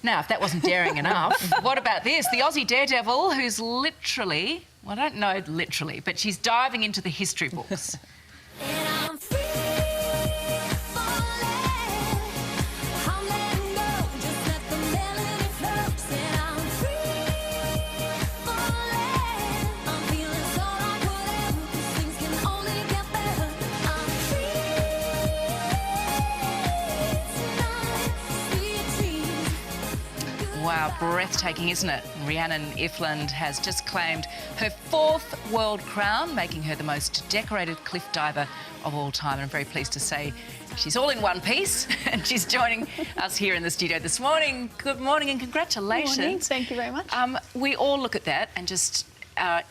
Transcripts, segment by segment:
Now, if that wasn't daring enough, what about this? The Aussie daredevil who's literally, well, I don't know literally, but she's diving into the history books. Wow, breathtaking, isn't it? Rhiannan Iffland has just claimed her 4th world crown, making her the most decorated cliff diver of all time. And I'm very pleased to say she's all in one piece and she's joining us here in the studio this morning. Good morning and congratulations. Good morning. Thank you very much. We all look at that and just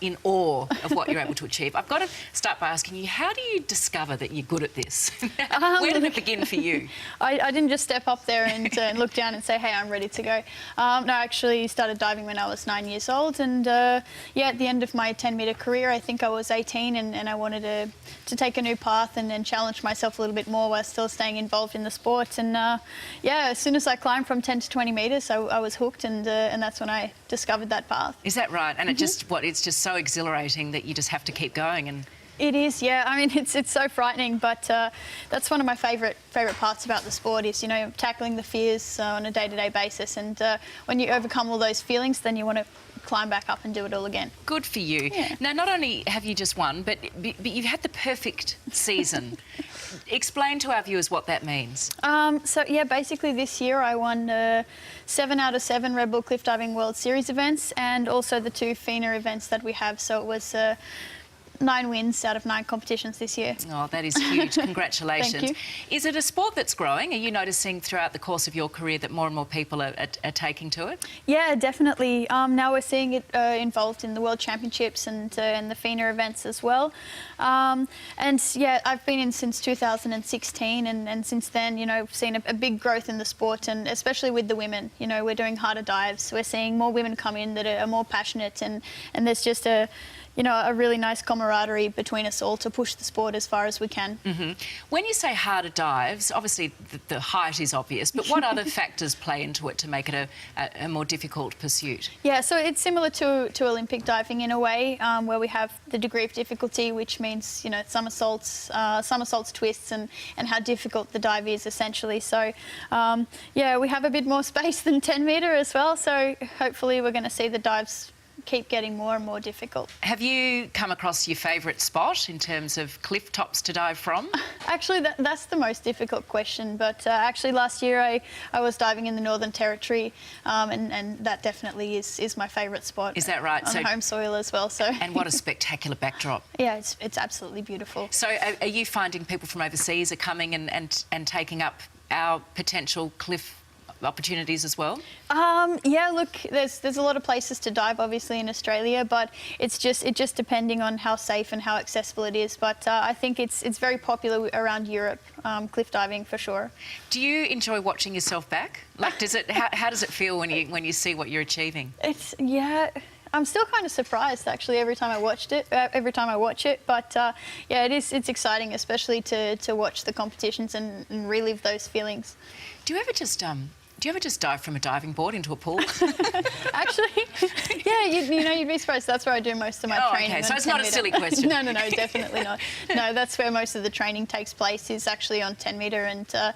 in awe of what you're able to achieve. I've got to start by asking you, how do you discover that you're good at this? Where did it begin for you? I didn't just step up there and look down and say, hey, I'm ready to go. No, I actually started diving when I was 9 years old, and yeah, at the end of my 10-metre career, I think I was 18, and I wanted to take a new path and challenge myself a little bit more while still staying involved in the sport. And yeah, as soon as I climbed from 10 to 20 metres, I was hooked, and that's when I discovered that path. Is that right? And it just, it's just so exhilarating that you just have to keep going. And it is, yeah. I mean, it's so frightening, but that's one of my favourite parts about the sport is, you know, tackling the fears on a day-to-day basis. And when you overcome all those feelings, then you want to climb back up and do it all again. Good for you. Yeah. Now, not only have you just won, but you've had the perfect season. Explain to our viewers what that means. So, yeah, basically this year I won 7 out of 7 Red Bull Cliff Diving World Series events and also the 2 FINA events that we have. So it was 9 wins out of 9 competitions this year. Oh, that is huge. Congratulations. Thank you. Is it a sport that's growing? Are you noticing throughout the course of your career that more and more people are taking to it? Yeah, definitely. Now we're seeing it involved in the World Championships and the FINA events as well. And yeah, I've been in since 2016 and since then, you know, we've seen a big growth in the sport, and especially with the women. You know, we're doing harder dives. We're seeing more women come in that are more passionate, and there's just a really nice camaraderie between us all to push the sport as far as we can. When you say harder dives, obviously the height is obvious, but what other factors play into it to make it a more difficult pursuit? Yeah, so it's similar to Olympic diving in a way, where we have the degree of difficulty, which means, you know, somersaults, twists, and how difficult the dive is essentially. So, yeah, we have a bit more space than 10 metre as well, so hopefully we're going to see the dives keep getting more and more difficult. Have you come across your favourite spot in terms of cliff tops to dive from? Actually, that's the most difficult question, but actually last year I was diving in the Northern Territory, and that definitely is my favourite spot. Is that right? On home soil as well. So. And what a spectacular backdrop. Yeah, it's absolutely beautiful. So are you finding people from overseas are coming and taking up our potential cliff opportunities as well? Yeah, look, there's a lot of places to dive obviously in Australia, but it's just depending on how safe and how accessible it is. But I think it's very popular around Europe, cliff diving for sure. Do you enjoy watching yourself back? Like, how does it feel when you see what you're achieving? Yeah. I'm still kind of surprised actually every time I watch it. But yeah, it's exciting, especially to watch the competitions and relive those feelings. Do you ever just dive from a diving board into a pool? Actually, yeah, you'd be surprised. That's where I do most of my training. Okay, so it's not a silly question. No, definitely not. No, that's where most of the training takes place, is actually on 10 metre, and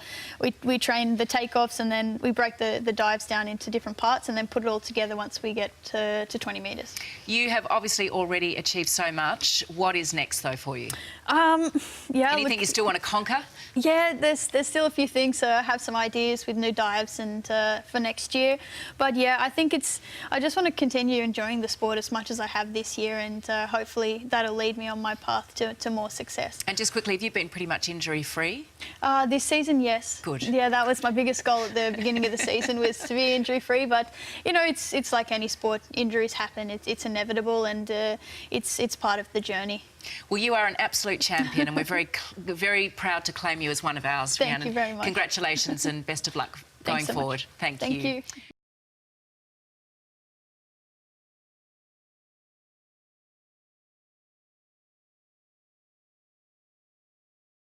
we train the takeoffs, and then we break the dives down into different parts and then put it all together once we get to 20 metres. You have obviously already achieved so much. What is next though for you? Yeah. Anything you still want to conquer? Yeah, there's still a few things. I have some ideas with new dives and for next year. But yeah, I think I just want to continue enjoying the sport as much as I have this year, and hopefully that'll lead me on my path to more success. And just quickly, have you been pretty much injury-free? This season, yes. Good. Yeah, that was my biggest goal at the beginning of the season, was to be injury-free. But, you know, it's like any sport. Injuries happen. It's inevitable, and it's part of the journey. Well, you are an absolute champion, and we're very proud to claim you as one of ours, Rhiannan. Thank you very much. Congratulations and best of luck going forward. Thank you.